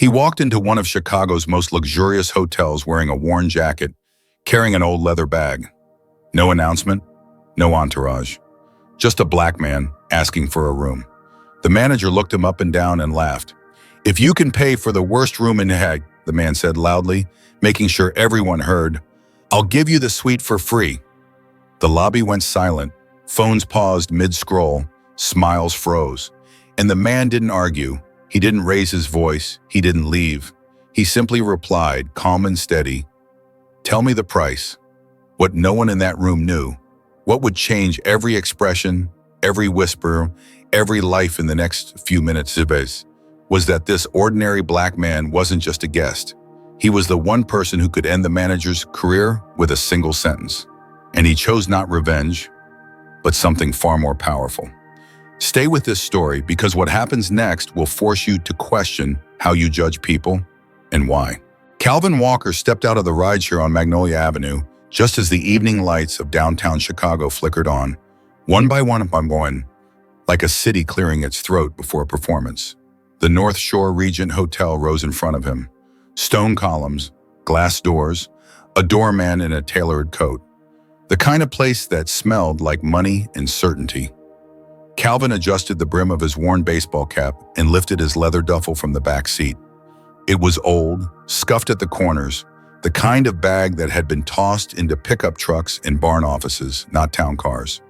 He walked into one of Chicago's most luxurious hotels wearing a worn jacket, carrying an old leather bag. No announcement, no entourage. Just a black man asking for a room. The manager looked him up and down and laughed. "If you can pay for the worst room in Hague," the man said loudly, making sure everyone heard, "I'll give you the suite for free." The lobby went silent. Phones paused mid-scroll. Smiles froze. And the man didn't argue. He didn't raise his voice. He didn't leave. He simply replied, calm and steady, "Tell me the price." What no one in that room knew, what would change every expression, every whisper, every life in the next few minutes, was that this ordinary black man wasn't just a guest. He was the one person who could end the manager's career with a single sentence. And he chose not revenge, but something far more powerful. Stay with this story because what happens next will force you to question how you judge people and why. Calvin Walker stepped out of the rideshare on Magnolia Avenue just as the evening lights of downtown Chicago flickered on, one by one, like a city clearing its throat before a performance. The North Shore Regent Hotel rose in front of him. Stone columns, glass doors, a doorman in a tailored coat. The kind of place that smelled like money and certainty. Calvin adjusted the brim of his worn baseball cap and lifted his leather duffel from the back seat. It was old, scuffed at the corners, the kind of bag that had been tossed into pickup trucks and barn offices, not town cars.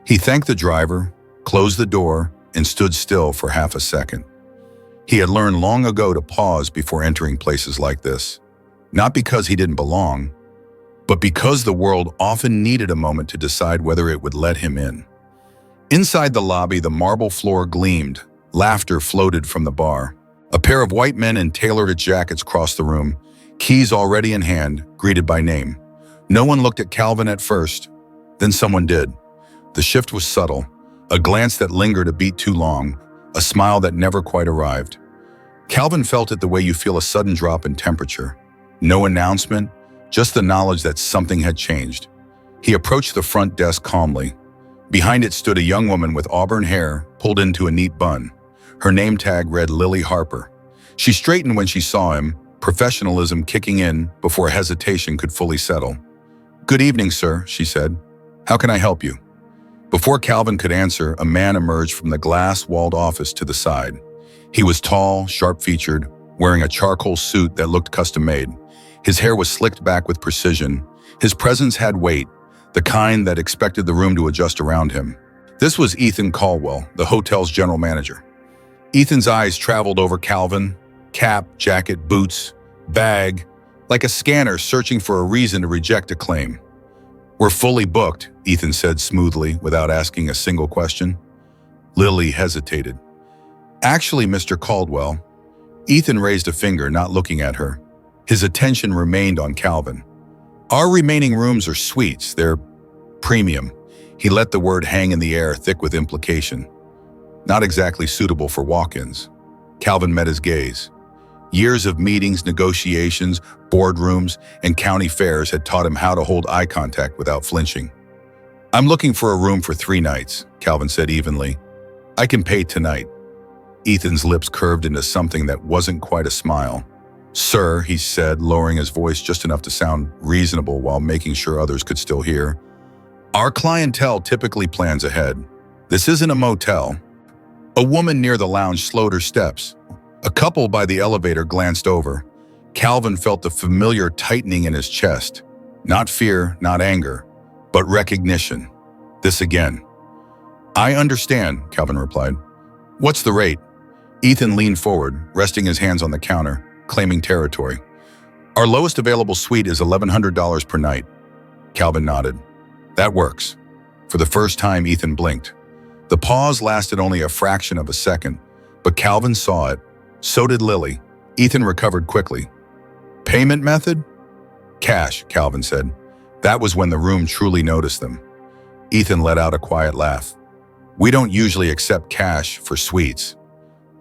He thanked the driver, closed the door, and stood still for half a second. He had learned long ago to pause before entering places like this, not because he didn't belong, but because the world often needed a moment to decide whether it would let him in. Inside the lobby, the marble floor gleamed. Laughter floated from the bar. A pair of white men in tailored jackets crossed the room, keys already in hand, greeted by name. No one looked at Calvin at first, then someone did. The shift was subtle, a glance that lingered a beat too long, a smile that never quite arrived. Calvin felt it the way you feel a sudden drop in temperature. No announcement, just the knowledge that something had changed. He approached the front desk calmly. Behind it stood a young woman with auburn hair pulled into a neat bun. Her name tag read Lily Harper. She straightened when she saw him, professionalism kicking in before hesitation could fully settle. "Good evening, sir," she said. "How can I help you?" Before Calvin could answer, a man emerged from the glass-walled office to the side. He was tall, sharp-featured, wearing a charcoal suit that looked custom-made. His hair was slicked back with precision. His presence had weight, the kind that expected the room to adjust around him. This was Ethan Caldwell, the hotel's general manager. Ethan's eyes traveled over Calvin, cap, jacket, boots, bag, like a scanner searching for a reason to reject a claim. "We're fully booked," Ethan said smoothly without asking a single question. Lily hesitated. "Actually, Mr. Caldwell." Ethan raised a finger, not looking at her. His attention remained on Calvin. "Our remaining rooms are suites. They're premium." He let the word hang in the air, thick with implication. Not exactly suitable for walk-ins. Calvin met his gaze. Years of meetings, negotiations, boardrooms, and county fairs had taught him how to hold eye contact without flinching. "I'm looking for a room for 3 nights, Calvin said evenly. "I can pay tonight." Ethan's lips curved into something that wasn't quite a smile. "Sir," he said, lowering his voice just enough to sound reasonable while making sure others could still hear, "our clientele typically plans ahead. This isn't a motel." A woman near the lounge slowed her steps. A couple by the elevator glanced over. Calvin felt the familiar tightening in his chest. Not fear, not anger, but recognition. This again. "I understand," Calvin replied. "What's the rate?" Ethan leaned forward, resting his hands on the counter, claiming territory. "Our lowest available suite is $1,100 per night." Calvin nodded. "That works." For the first time, Ethan blinked. The pause lasted only a fraction of a second, but Calvin saw it. So did Lily. Ethan recovered quickly. "Payment method?" "Cash," Calvin said. That was when the room truly noticed them. Ethan let out a quiet laugh. "We don't usually accept cash for suites."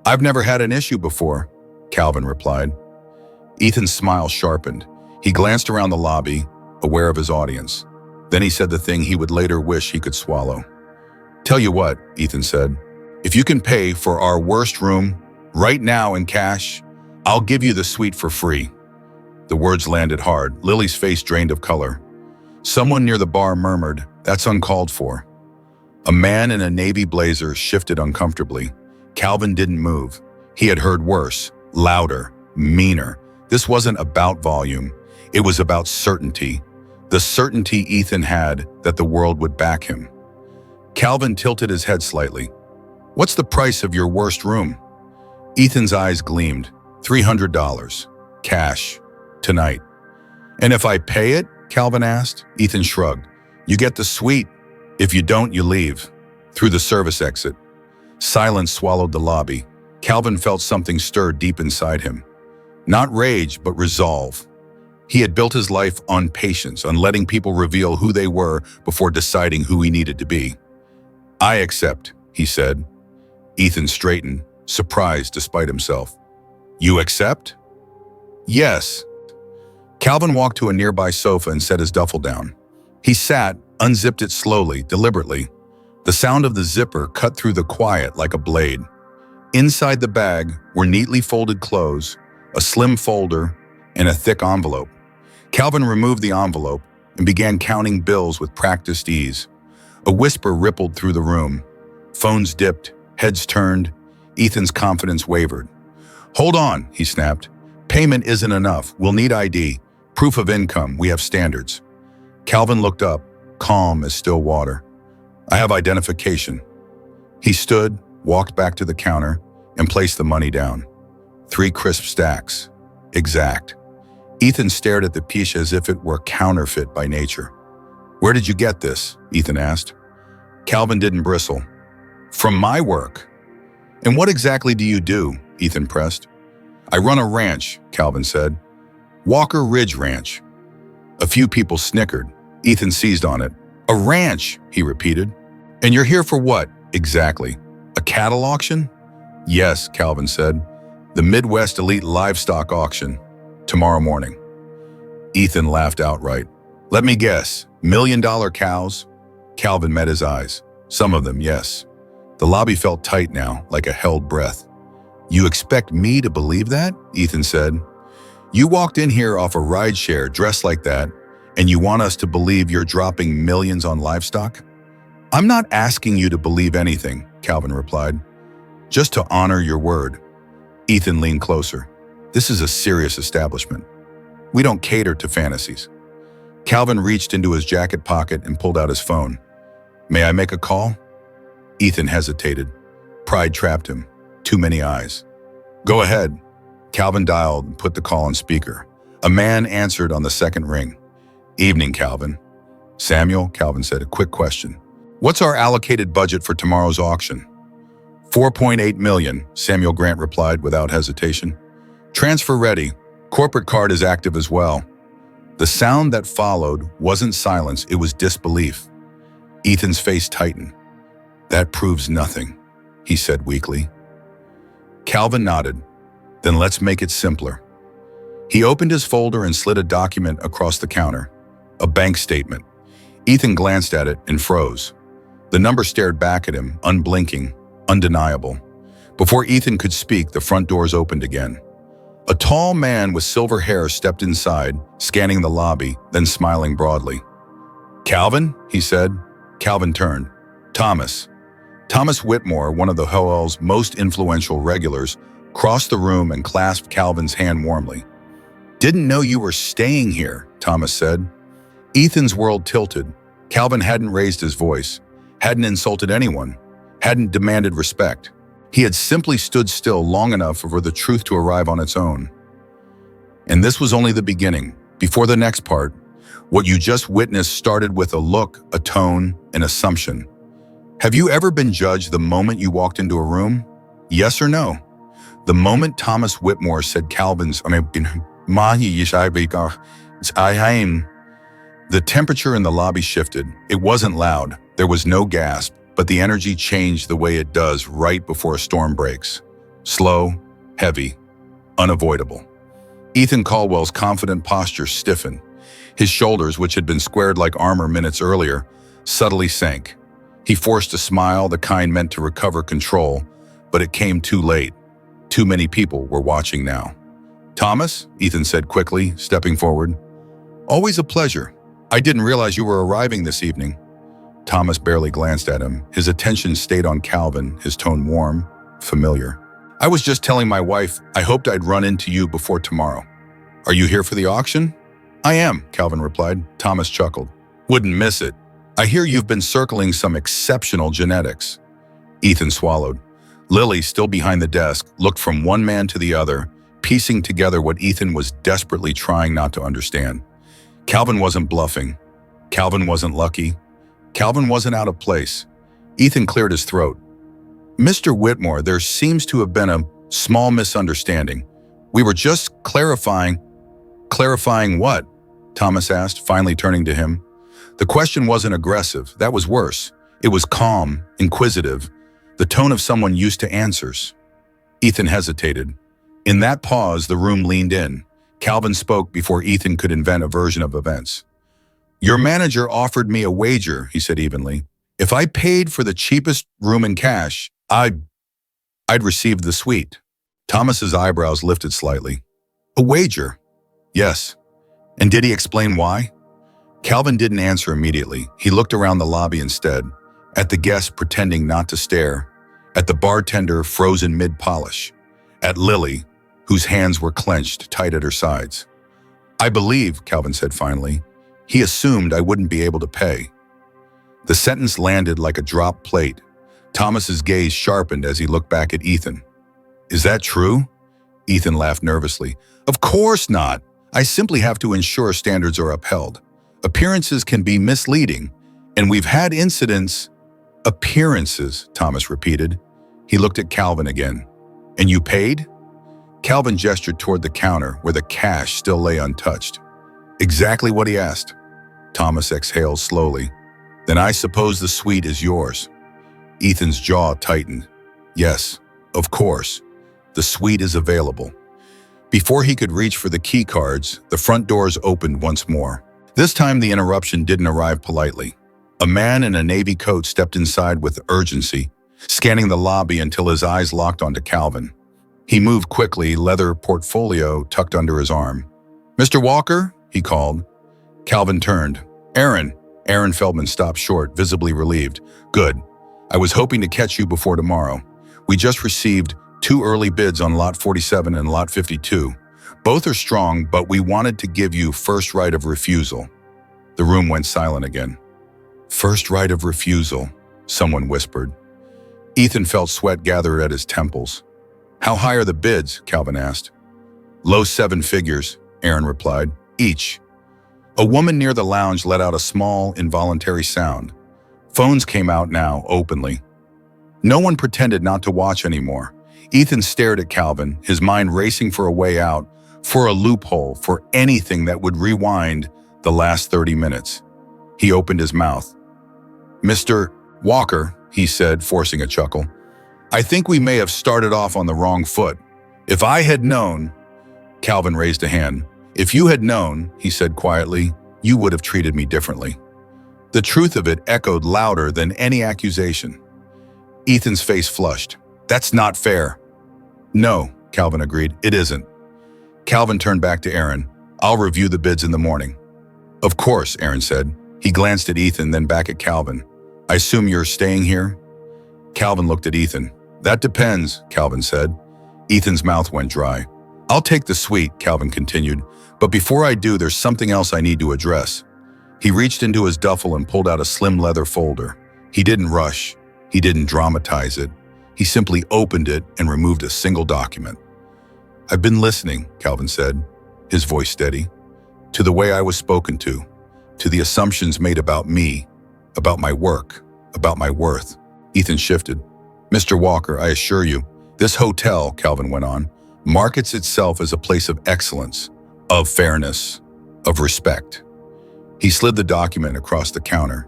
"I've never had an issue before," Calvin replied. Ethan's smile sharpened. He glanced around the lobby, aware of his audience. Then he said the thing he would later wish he could swallow. "Tell you what," Ethan said, "if you can pay for our worst room right now in cash, I'll give you the suite for free. The words landed hard, Lily's face drained of color. Someone near the bar murmured, "That's uncalled for." A man in a navy blazer shifted uncomfortably. Calvin didn't move. He had heard worse, louder, meaner. This wasn't about volume. It was about certainty. The certainty Ethan had that the world would back him. Calvin tilted his head slightly. "What's the price of your worst room?" Ethan's eyes gleamed. $300. Cash. Tonight. "And if I pay it?" Calvin asked. Ethan shrugged. "You get the suite. If you don't, you leave." Through the service exit. Silence swallowed the lobby. Calvin felt something stir deep inside him. Not rage, but resolve. He had built his life on patience, on letting people reveal who they were before deciding who he needed to be. "I accept," he said. Ethan straightened, surprised despite himself. "You accept?" "Yes." Calvin walked to a nearby sofa and set his duffel down. He sat, unzipped it slowly, deliberately. The sound of the zipper cut through the quiet like a blade. Inside the bag were neatly folded clothes, a slim folder, and a thick envelope. Calvin removed the envelope and began counting bills with practiced ease. A whisper rippled through the room. Phones dipped, heads turned. Ethan's confidence wavered. "Hold on," he snapped. "Payment isn't enough. We'll need ID. Proof of income. We have standards." Calvin looked up, calm as still water. "I have identification." He stood, walked back to the counter, and placed the money down. 3 crisp stacks. Exact. Ethan stared at the piece as if it were counterfeit by nature. "Where did you get this?" Ethan asked. Calvin didn't bristle. "From my work." "And what exactly do you do?" Ethan pressed. "I run a ranch," Calvin said. "Walker Ridge Ranch." A few people snickered. Ethan seized on it. "A ranch," he repeated. "And you're here for what, exactly? A cattle auction?" "Yes," Calvin said. "The Midwest Elite Livestock Auction. Tomorrow morning." Ethan laughed outright. "Let me guess, $1 million cows?" Calvin met his eyes. "Some of them, yes." The lobby felt tight now, like a held breath. "You expect me to believe that?" Ethan said. "You walked in here off a rideshare dressed like that, and you want us to believe you're dropping millions on livestock?" "I'm not asking you to believe anything," Calvin replied. "Just to honor your word." Ethan leaned closer. "This is a serious establishment. We don't cater to fantasies." Calvin reached into his jacket pocket and pulled out his phone. "May I make a call?" Ethan hesitated. Pride trapped him. Too many eyes. "Go ahead." Calvin dialed and put the call on speaker. A man answered on the second ring. "Evening, Calvin." "Samuel," Calvin said, "a quick question. What's our allocated budget for tomorrow's auction?" $4.8 million, Samuel Grant replied without hesitation. "Transfer ready. Corporate card is active as well." The sound that followed wasn't silence, it was disbelief. Ethan's face tightened. "That proves nothing," he said weakly. Calvin nodded. "Then let's make it simpler." He opened his folder and slid a document across the counter. A bank statement. Ethan glanced at it and froze. The number stared back at him, unblinking, undeniable. Before Ethan could speak, the front doors opened again. A tall man with silver hair stepped inside, scanning the lobby, then smiling broadly. "Calvin?" he said. Calvin turned. "Thomas." Thomas Whitmore, one of the Hoel's most influential regulars, crossed the room and clasped Calvin's hand warmly. "Didn't know you were staying here," Thomas said. Ethan's world tilted. Calvin hadn't raised his voice, hadn't insulted anyone, hadn't demanded respect. He had simply stood still long enough for the truth to arrive on its own. And this was only the beginning. Before the next part, what you just witnessed started with a look, a tone, an assumption. Have you ever been judged the moment you walked into a room? Yes or no? The moment Thomas Whitmore said Calvin's, the temperature in the lobby shifted. It wasn't loud. There was no gasp, but the energy changed the way it does right before a storm breaks. Slow, heavy, unavoidable. Ethan Caldwell's confident posture stiffened. His shoulders, which had been squared like armor minutes earlier, subtly sank. He forced a smile, the kind meant to recover control, but it came too late. Too many people were watching now. Thomas, Ethan said quickly, stepping forward. Always a pleasure. I didn't realize you were arriving this evening. Thomas barely glanced at him. His attention stayed on Calvin, his tone warm, familiar. I was just telling my wife I hoped I'd run into you before tomorrow. Are you here for the auction? I am, Calvin replied. Thomas chuckled. Wouldn't miss it. I hear you've been circling some exceptional genetics. Ethan swallowed. Lily, still behind the desk, looked from one man to the other, piecing together what Ethan was desperately trying not to understand. Calvin wasn't bluffing. Calvin wasn't lucky. Calvin wasn't out of place. Ethan cleared his throat. Mr. Whitmore, there seems to have been a small misunderstanding. We were just clarifying. Clarifying what? Thomas asked, finally turning to him. The question wasn't aggressive. That was worse. It was calm, inquisitive, the tone of someone used to answers. Ethan hesitated. In that pause, the room leaned in. Calvin spoke before Ethan could invent a version of events. Your manager offered me a wager, he said evenly. If I paid for the cheapest room in cash, I'd receive the suite. Thomas's eyebrows lifted slightly. A wager? Yes. And did he explain why? Calvin didn't answer immediately. He looked around the lobby instead, at the guests pretending not to stare, at the bartender frozen mid-polish, at Lily, whose hands were clenched tight at her sides. I believe, Calvin said finally, he assumed I wouldn't be able to pay. The sentence landed like a dropped plate. Thomas's gaze sharpened as he looked back at Ethan. Is that true? Ethan laughed nervously. Of course not. I simply have to ensure standards are upheld. Appearances can be misleading, and we've had incidents. Appearances, Thomas repeated. He looked at Calvin again. And you paid? Calvin gestured toward the counter where the cash still lay untouched. Exactly what he asked. Thomas exhaled slowly. Then I suppose the suite is yours. Ethan's jaw tightened. Yes, of course. The suite is available. Before he could reach for the key cards, the front doors opened once more. This time the interruption didn't arrive politely. A man in a navy coat stepped inside with urgency, scanning the lobby until his eyes locked onto Calvin. He moved quickly, leather portfolio tucked under his arm. Mr. Walker, he called. Calvin turned. Aaron. Aaron Feldman stopped short, visibly relieved. Good. I was hoping to catch you before tomorrow. We just received 2 early bids on Lot 47 and Lot 52. Both are strong, but we wanted to give you first right of refusal. The room went silent again. First right of refusal, someone whispered. Ethan felt sweat gather at his temples. How high are the bids? Calvin asked. Low 7 figures, Aaron replied. Each. A woman near the lounge let out a small, involuntary sound. Phones came out now, openly. No one pretended not to watch anymore. Ethan stared at Calvin, his mind racing for a way out, for a loophole, for anything that would rewind the last 30 minutes. He opened his mouth. Mr. Walker, he said, forcing a chuckle, I think we may have started off on the wrong foot. If I had known, Calvin raised a hand. If you had known, he said quietly, you would have treated me differently. The truth of it echoed louder than any accusation. Ethan's face flushed. That's not fair. No, Calvin agreed, it isn't. Calvin turned back to Aaron. I'll review the bids in the morning. Of course, Aaron said. He glanced at Ethan, then back at Calvin. I assume you're staying here? Calvin looked at Ethan. That depends, Calvin said. Ethan's mouth went dry. I'll take the suite, Calvin continued, but before I do, there's something else I need to address. He reached into his duffel and pulled out a slim leather folder. He didn't rush. He didn't dramatize it. He simply opened it and removed a single document. I've been listening, Calvin said, his voice steady, to the way I was spoken to the assumptions made about me, about my work, about my worth. Ethan shifted. Mr. Walker, I assure you, this hotel, Calvin went on, markets itself as a place of excellence, of fairness, of respect. He slid the document across the counter.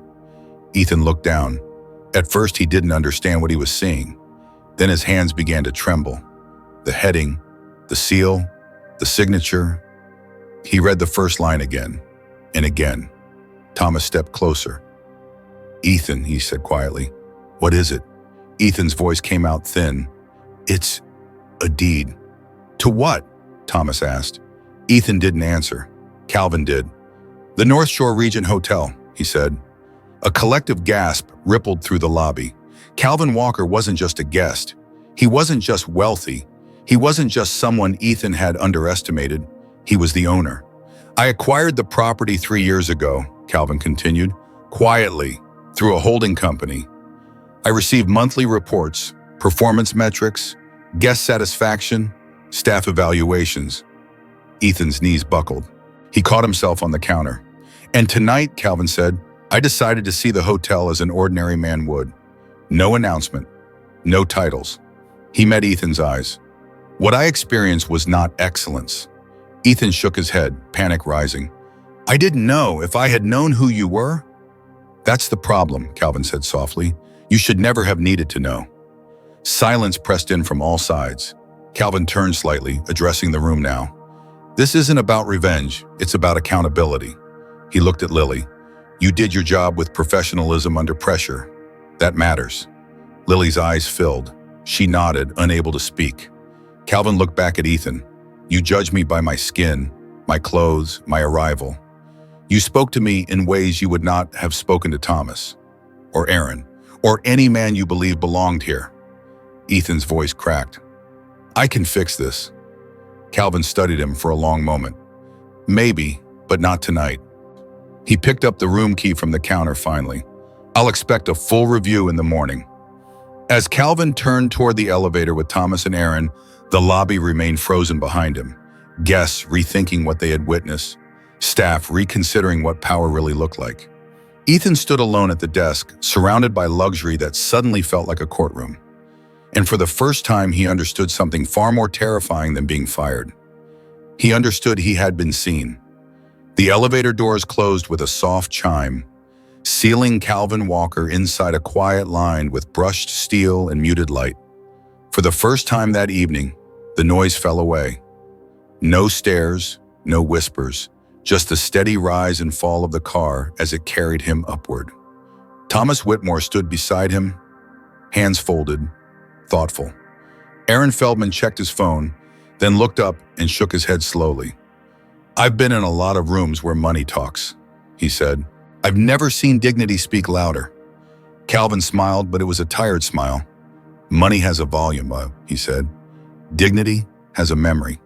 Ethan looked down. At first, he didn't understand what he was seeing. Then his hands began to tremble. The heading, the seal, the signature. He read the first line again and again. Thomas stepped closer. Ethan, he said quietly, what is it? Ethan's voice came out thin. It's a deed. To what? Thomas asked. Ethan didn't answer. Calvin did. The North Shore Regent Hotel, he said. A collective gasp rippled through the lobby. Calvin Walker wasn't just a guest. He wasn't just wealthy. He wasn't just someone Ethan had underestimated. He was the owner. I acquired the property 3 years ago, Calvin continued, quietly, through a holding company. I received monthly reports, performance metrics, guest satisfaction, staff evaluations. Ethan's knees buckled. He caught himself on the counter. And tonight, Calvin said, I decided to see the hotel as an ordinary man would. No announcement, no titles. He met Ethan's eyes. What I experienced was not excellence. Ethan shook his head, panic rising. I didn't know. If I had known who you were. That's the problem, Calvin said softly. You should never have needed to know. Silence pressed in from all sides. Calvin turned slightly, addressing the room now. This isn't about revenge, it's about accountability. He looked at Lily. You did your job with professionalism under pressure. That matters. Lily's eyes filled. She nodded, unable to speak. Calvin looked back at Ethan. You judged me by my skin, my clothes, my arrival. You spoke to me in ways you would not have spoken to Thomas, or Aaron, or any man you believe belonged here. Ethan's voice cracked. I can fix this. Calvin studied him for a long moment. Maybe, but not tonight. He picked up the room key from the counter finally. I'll expect a full review in the morning. As Calvin turned toward the elevator with Thomas and Aaron, the lobby remained frozen behind him. Guests rethinking what they had witnessed. Staff reconsidering what power really looked like. Ethan stood alone at the desk, surrounded by luxury that suddenly felt like a courtroom. And for the first time, he understood something far more terrifying than being fired. He understood he had been seen. The elevator doors closed with a soft chime, sealing Calvin Walker inside a quiet line with brushed steel and muted light. For the first time that evening, the noise fell away. No stares, no whispers, just the steady rise and fall of the car as it carried him upward. Thomas Whitmore stood beside him, hands folded, thoughtful. Aaron Feldman checked his phone, then looked up and shook his head slowly. I've been in a lot of rooms where money talks, he said. I've never seen dignity speak louder. Calvin smiled, but it was a tired smile. Money has a volume, he said. Dignity has a memory.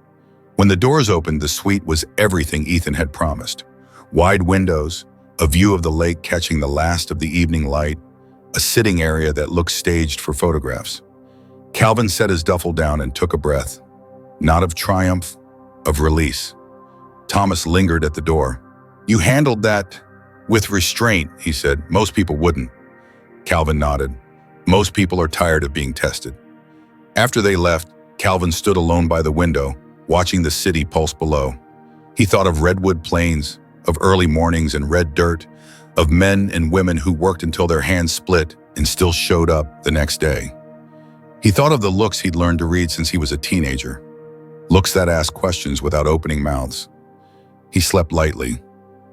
When the doors opened, the suite was everything Ethan had promised. Wide windows, a view of the lake catching the last of the evening light, a sitting area that looked staged for photographs. Calvin set his duffel down and took a breath. Not of triumph, of release. Thomas lingered at the door. You handled that with restraint, he said. Most people wouldn't. Calvin nodded. Most people are tired of being tested. After they left, Calvin stood alone by the window, watching the city pulse below. He thought of redwood plains, of early mornings and red dirt, of men and women who worked until their hands split and still showed up the next day. He thought of the looks he'd learned to read since he was a teenager, looks that asked questions without opening mouths. He slept lightly.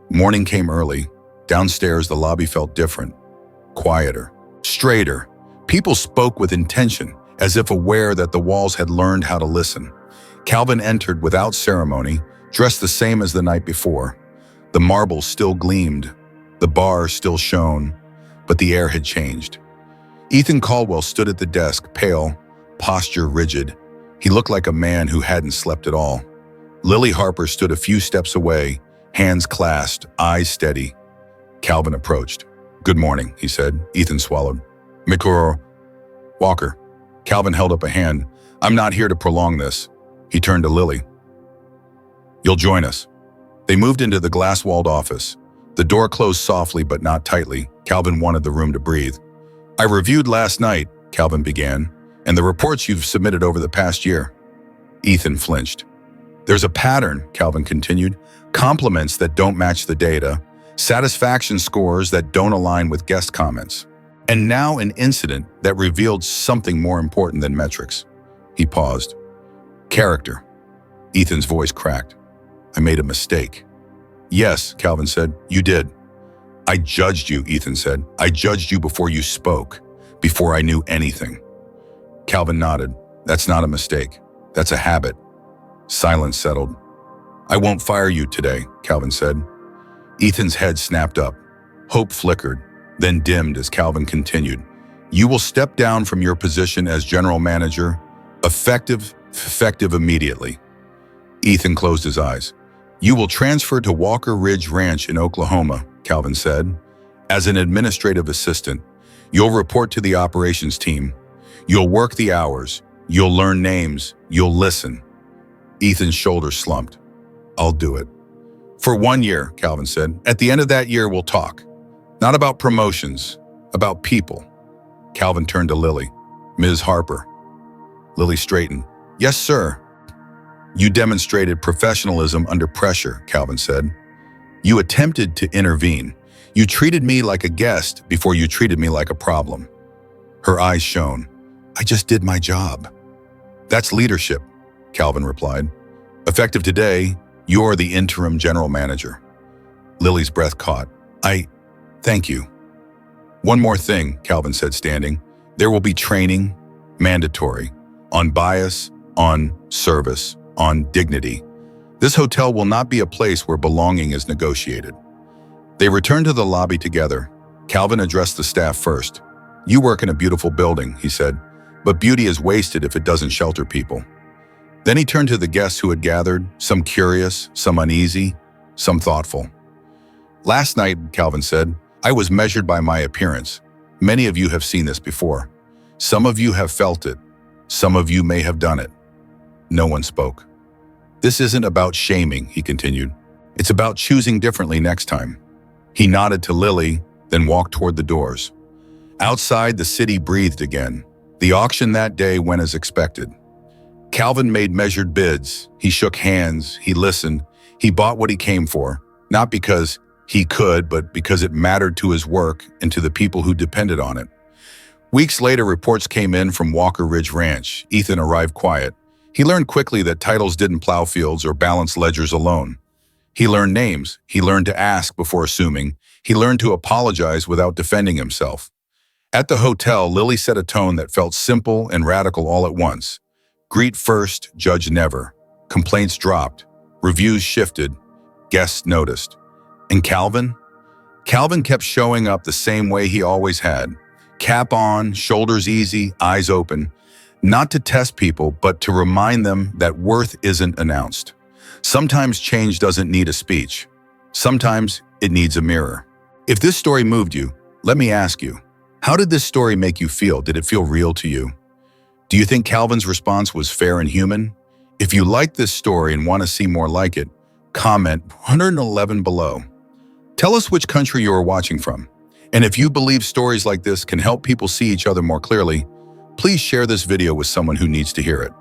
Morning came early. Downstairs, the lobby felt different, quieter, straighter. People spoke with intention, as if aware that the walls had learned how to listen. Calvin entered without ceremony, dressed the same as the night before. The marble still gleamed, the bar still shone, but the air had changed. Ethan Caldwell stood at the desk, pale, posture rigid. He looked like a man who hadn't slept at all. Lily Harper stood a few steps away, hands clasped, eyes steady. Calvin approached. Good morning, he said. Ethan swallowed. Mikuro Walker. Calvin held up a hand. I'm not here to prolong this. He turned to Lily. You'll join us. They moved into the glass-walled office. The door closed softly but not tightly. Calvin wanted the room to breathe. I reviewed last night, Calvin began, and the reports you've submitted over the past year. Ethan flinched. There's a pattern, Calvin continued. Compliments that don't match the data, satisfaction scores that don't align with guest comments, and now an incident that revealed something more important than metrics. He paused. Character. Ethan's voice cracked. I made a mistake. Yes, Calvin said, you did. I judged you, Ethan said. I judged you before you spoke, before I knew anything. Calvin nodded. That's not a mistake. That's a habit. Silence settled. I won't fire you today, Calvin said. Ethan's head snapped up. Hope flickered, then dimmed as Calvin continued. You will step down from your position as general manager, effective immediately. Ethan closed his eyes. You will transfer to Walker Ridge Ranch in Oklahoma, Calvin said. As an administrative assistant, you'll report to the operations team. You'll work the hours. You'll learn names. You'll listen. Ethan's shoulders slumped. I'll do it. For 1 year, Calvin said. At the end of that year, we'll talk. Not about promotions, about people. Calvin turned to Lily. Ms. Harper. Lily straightened. Yes, sir. You demonstrated professionalism under pressure, Calvin said. You attempted to intervene. You treated me like a guest before you treated me like a problem. Her eyes shone. I just did my job. That's leadership, Calvin replied. Effective today, you're the interim general manager. Lily's breath caught. Thank you. One more thing, Calvin said, standing. There will be training, mandatory, on bias, on service, on dignity. This hotel will not be a place where belonging is negotiated. They returned to the lobby together. Calvin addressed the staff first. You work in a beautiful building, he said, but beauty is wasted if it doesn't shelter people. Then he turned to the guests who had gathered, some curious, some uneasy, some thoughtful. Last night, Calvin said, I was measured by my appearance. Many of you have seen this before. Some of you have felt it. Some of you may have done it. No one spoke. This isn't about shaming, he continued. It's about choosing differently next time. He nodded to Lily, then walked toward the doors. Outside, the city breathed again. The auction that day went as expected. Calvin made measured bids. He shook hands. He listened. He bought what he came for, not because he could, but because it mattered to his work and to the people who depended on it. Weeks later, reports came in from Walker Ridge Ranch. Ethan arrived quiet. He learned quickly that titles didn't plow fields or balance ledgers alone. He learned names. He learned to ask before assuming. He learned to apologize without defending himself. At the hotel, Lily set a tone that felt simple and radical all at once. Greet first, judge never. Complaints dropped. Reviews shifted. Guests noticed. And Calvin? Calvin kept showing up the same way he always had. Cap on, shoulders easy, eyes open. Not to test people, but to remind them that worth isn't announced. Sometimes change doesn't need a speech. Sometimes it needs a mirror. If this story moved you, let me ask you, how did this story make you feel? Did it feel real to you? Do you think Calvin's response was fair and human? If you like this story and want to see more like it, comment 111 below. Tell us which country you are watching from. And if you believe stories like this can help people see each other more clearly, please share this video with someone who needs to hear it.